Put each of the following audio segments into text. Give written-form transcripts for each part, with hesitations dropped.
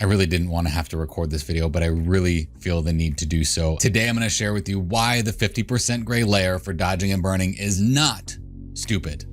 I really didn't want to have to record this video, but I really feel the need to do so. Today, I'm going to share with you why the 50% gray layer for dodging and burning is not stupid.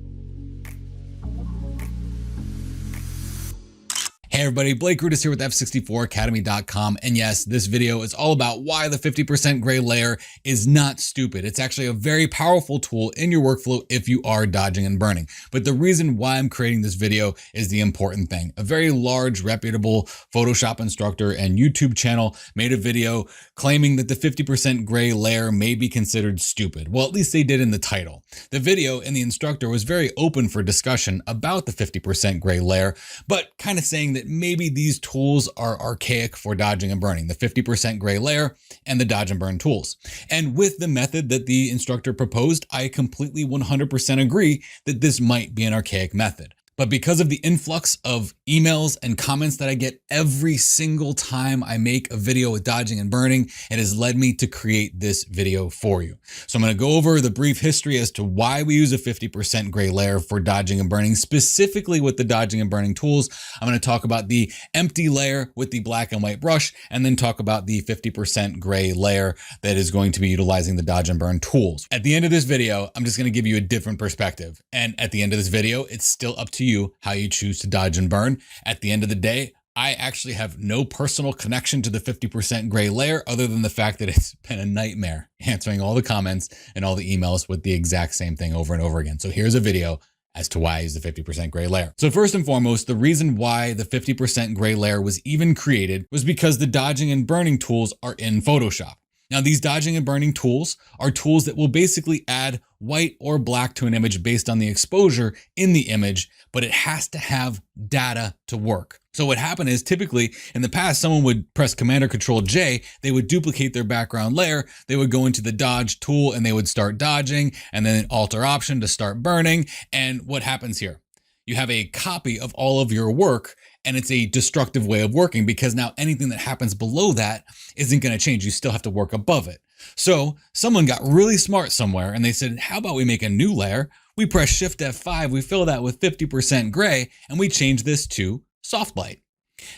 Hey everybody, Blake Rudis here with F64Academy.com. And yes, this video is all about why the 50% gray layer is not stupid. It's actually a very powerful tool in your workflow if you are dodging and burning. But the reason why I'm creating this video is the important thing. A very large, reputable Photoshop instructor and YouTube channel made a video claiming that the 50% gray layer may be considered stupid. Well, at least they did in the title. The video and the instructor was very open for discussion about the 50% gray layer, but kind of saying that maybe these tools are archaic for dodging and burning, the 50% gray layer and the dodge and burn tools. And with the method that the instructor proposed, I completely 100% agree that this might be an archaic method. But because of the influx of emails and comments that I get every single time I make a video with dodging and burning, it has led me to create this video for you. So I'm going to go over the brief history as to why we use a 50% gray layer for dodging and burning, specifically with the dodging and burning tools. I'm going to talk about the empty layer with the black and white brush, and then talk about the 50% gray layer that is going to be utilizing the dodge and burn tools. At the end of this video, I'm just going to give you a different perspective. And at the end of this video, it's still up to you how you choose to dodge and burn. At the end of the day, I actually have no personal connection to the 50% gray layer other than the fact that it's been a nightmare answering all the comments and all the emails with the exact same thing over and over again. So here's a video as to why I use the 50% gray layer. So first and foremost, the reason why the 50% gray layer was even created was because the dodging and burning tools are in Photoshop. Now, these dodging and burning tools are tools that will basically add white or black to an image based on the exposure in the image, but it has to have data to work. So what happened is typically in the past, someone would press Command or Control J, they would duplicate their background layer, they would go into the dodge tool and they would start dodging, and then Alt or Option to start burning. And what happens here? You have a copy of all of your work, and it's a destructive way of working because now anything that happens below that isn't going to change. You still have to work above it. So someone got really smart somewhere and they said, how about we make a new layer? We press Shift F5, we fill that with 50% gray, and we change this to soft light.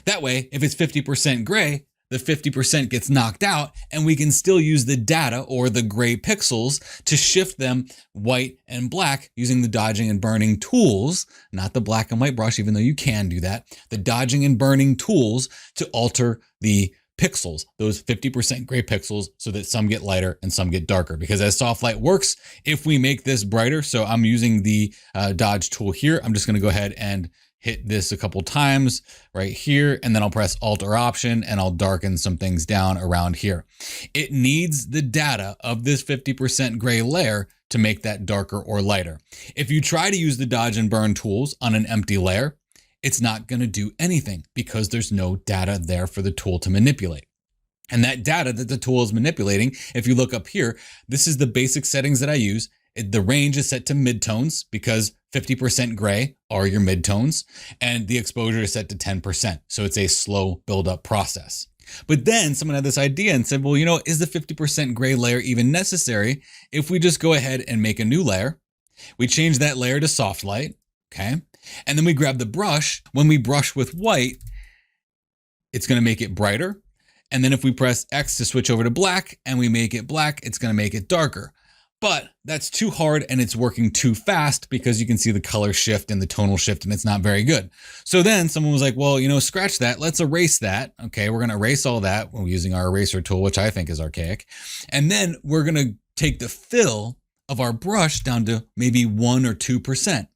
That way, if it's 50% gray, the 50% gets knocked out and we can still use the data or the gray pixels to shift them white and black using the dodging and burning tools, not the black and white brush, even though you can do that, the dodging and burning tools to alter the pixels, those 50% gray pixels, so that some get lighter and some get darker. Because as soft light works, if we make this brighter, so I'm using the dodge tool here, I'm just going to go ahead and hit this a couple times right here, and then I'll press Alt or Option and I'll darken some things down around here. It needs the data of this 50% gray layer to make that darker or lighter. If you try to use the dodge and burn tools on an empty layer, it's not going to do anything because there's no data there for the tool to manipulate. And that data that the tool is manipulating, if you look up here, this is the basic settings that I use. The range is set to midtones because 50% gray are your midtones, and the exposure is set to 10%. So it's a slow build-up process. But then someone had this idea and said, well, you know, is the 50% gray layer even necessary if we just go ahead and make a new layer? We change that layer to soft light, okay? And then we grab the brush. When we brush with white, it's going to make it brighter. And then if we press X to switch over to black and we make it black, it's going to make it darker. But that's too hard and it's working too fast because you can see the color shift and the tonal shift and it's not very good. So then someone was like, well, you know, scratch that. Let's erase that. Okay, we're going to erase all that when we're using our eraser tool, which I think is archaic. And then we're going to take the fill of our brush down to maybe 1 or 2%.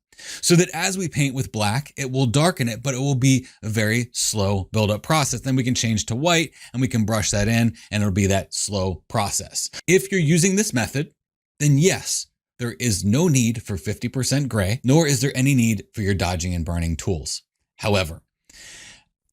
So that as we paint with black, it will darken it, but it will be a very slow build-up process. Then we can change to white and we can brush that in and it'll be that slow process. If you're using this method, then yes, there is no need for 50% gray, nor is there any need for your dodging and burning tools. However,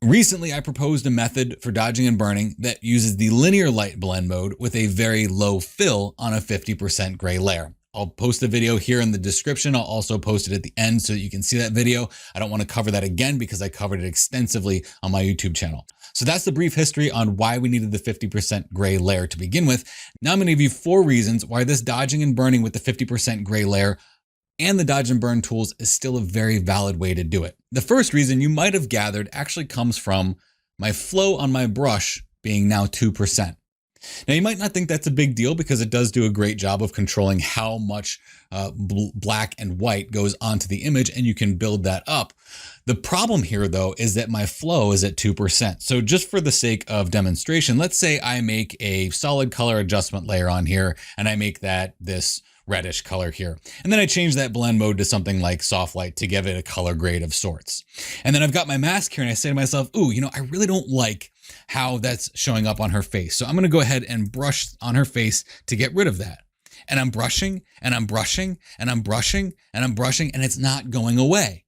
recently I proposed a method for dodging and burning that uses the linear light blend mode with a very low fill on a 50% gray layer. I'll post a video here in the description. I'll also post it at the end so that you can see that video. I don't want to cover that again because I covered it extensively on my YouTube channel. So that's the brief history on why we needed the 50% gray layer to begin with. Now I'm going to give you 4 reasons why this dodging and burning with the 50% gray layer and the dodge and burn tools is still a very valid way to do it. The first reason you might have gathered actually comes from my flow on my brush being now 2%. Now, you might not think that's a big deal because it does do a great job of controlling how much black and white goes onto the image, and you can build that up. The problem here, though, is that my flow is at 2%. So just for the sake of demonstration, let's say I make a solid color adjustment layer on here, and I make that this reddish color here. And then I change that blend mode to something like soft light to give it a color grade of sorts. And then I've got my mask here and I say to myself, ooh, I really don't like how that's showing up on her face. So I'm going to go ahead and brush on her face to get rid of that. And I'm brushing and I'm brushing and I'm brushing and I'm brushing, and it's not going away.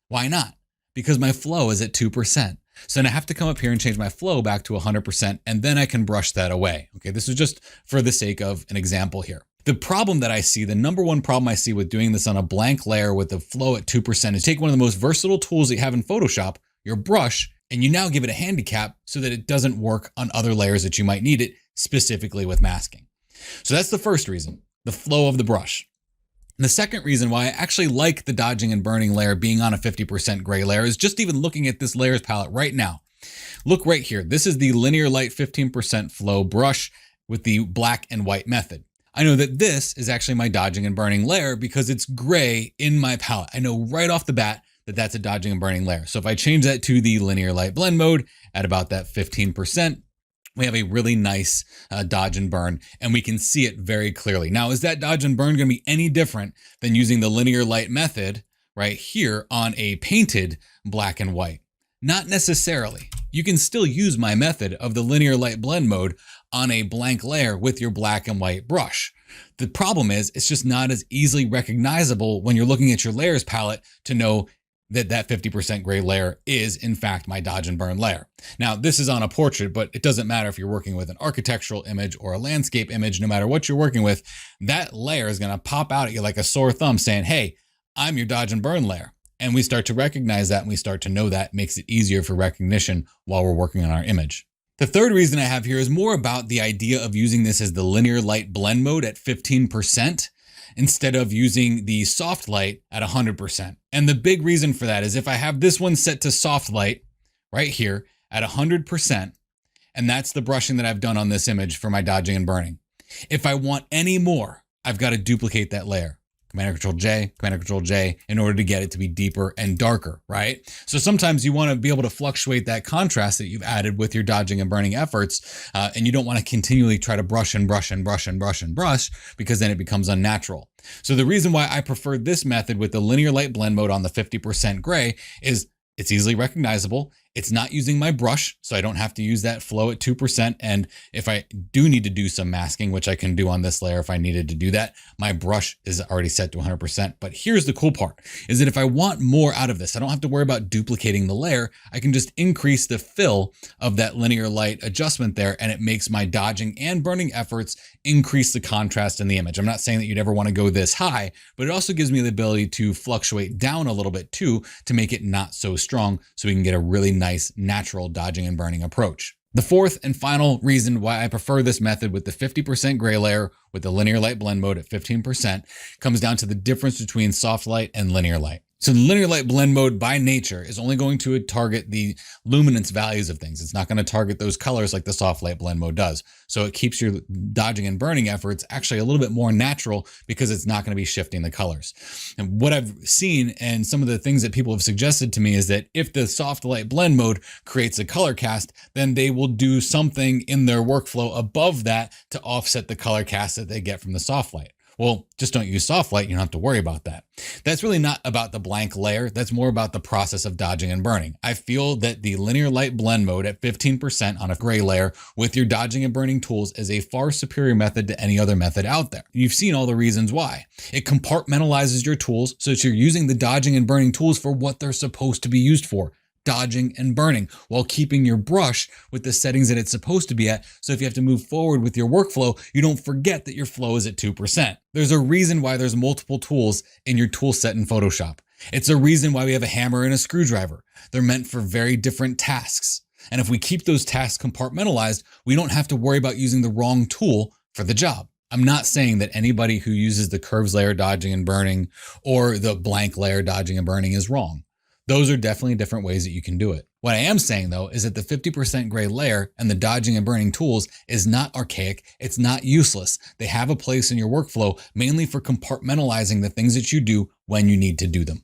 Why not? Because my flow is at 2%. So then I have to come up here and change my flow back to 100%, and then I can brush that away. Okay, this is just for the sake of an example here. The problem that I see, the number one problem I see with doing this on a blank layer with the flow at 2% is take one of the most versatile tools that you have in Photoshop, your brush, and you now give it a handicap so that it doesn't work on other layers that you might need it, specifically with masking. So that's the first reason, the flow of the brush. And the second reason why I actually like the dodging and burning layer being on a 50% gray layer is just even looking at this layers palette right now. Look right here. This is the linear light 15% flow brush with the black and white method. I know that this is actually my dodging and burning layer because it's gray in my palette. I know right off the bat that that's a dodging and burning layer. So if I change that to the linear light blend mode at about that 15%, we have a really nice dodge and burn, and we can see it very clearly. Now, is that dodge and burn going to be any different than using the linear light method right here on a painted black and white? Not necessarily. You can still use my method of the linear light blend mode on a blank layer with your black and white brush. The problem is it's just not as easily recognizable when you're looking at your layers palette to know that that 50% gray layer is in fact my dodge and burn layer. Now, this is on a portrait, but it doesn't matter if you're working with an architectural image or a landscape image. No matter what you're working with, that layer is going to pop out at you like a sore thumb saying, hey, I'm your dodge and burn layer. And we start to recognize that and we start to know that. It makes it easier for recognition while we're working on our image. The third reason I have here is more about the idea of using this as the linear light blend mode at 15% instead of using the soft light at 100%. And the big reason for that is if I have this one set to soft light right here at 100%, and that's the brushing that I've done on this image for my dodging and burning. If I want any more, I've got to duplicate that layer. Command-Control J in order to get it to be deeper and darker, right? So sometimes you want to be able to fluctuate that contrast that you've added with your dodging and burning efforts, and you don't want to continually try to brush and brush and brush and brush and brush because then it becomes unnatural. So the reason why I prefer this method with the linear light blend mode on the 50% gray is it's easily recognizable. It's not using my brush, so I don't have to use that flow at 2%. And if I do need to do some masking, which I can do on this layer if I needed to do that, my brush is already set to 100%. But here's the cool part, is that if I want more out of this, I don't have to worry about duplicating the layer. I can just increase the fill of that linear light adjustment there, and it makes my dodging and burning efforts increase the contrast in the image. I'm not saying that you'd ever want to go this high, but it also gives me the ability to fluctuate down a little bit too, to make it not so strong, so we can get a really nice natural dodging and burning approach. The fourth and final reason why I prefer this method with the 50% gray layer with the linear light blend mode at 15% comes down to the difference between soft light and linear light. So the linear light blend mode by nature is only going to target the luminance values of things. It's not going to target those colors like the soft light blend mode does. So it keeps your dodging and burning efforts actually a little bit more natural because it's not going to be shifting the colors. And what I've seen and some of the things that people have suggested to me is that if the soft light blend mode creates a color cast, then they will do something in their workflow above that to offset the color cast that they get from the soft light. Well, just don't use soft light. You don't have to worry about that. That's really not about the blank layer. That's more about the process of dodging and burning. I feel that the linear light blend mode at 15% on a gray layer with your dodging and burning tools is a far superior method to any other method out there. You've seen all the reasons why. It compartmentalizes your tools so that you're using the dodging and burning tools for what they're supposed to be used for. Dodging and burning while keeping your brush with the settings that it's supposed to be at. So if you have to move forward with your workflow, you don't forget that your flow is at 2%. There's a reason why there's multiple tools in your tool set in Photoshop. It's a reason why we have a hammer and a screwdriver. They're meant for very different tasks. And if we keep those tasks compartmentalized, we don't have to worry about using the wrong tool for the job. I'm not saying that anybody who uses the curves layer dodging and burning or the blank layer dodging and burning is wrong. Those are definitely different ways that you can do it. What I am saying though is that the 50% gray layer and the dodging and burning tools is not archaic. It's not useless. They have a place in your workflow mainly for compartmentalizing the things that you do when you need to do them.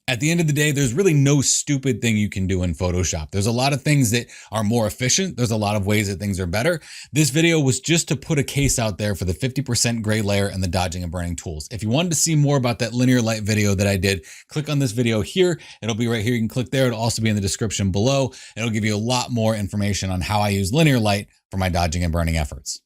At the end of the day, there's really no stupid thing you can do in Photoshop. There's a lot of things that are more efficient. There's a lot of ways that things are better. This video was just to put a case out there for the 50% gray layer and the dodging and burning tools. If you wanted to see more about that linear light video that I did, click on this video here. It'll be right here. You can click there. It'll also be in the description below. It'll give you a lot more information on how I use linear light for my dodging and burning efforts.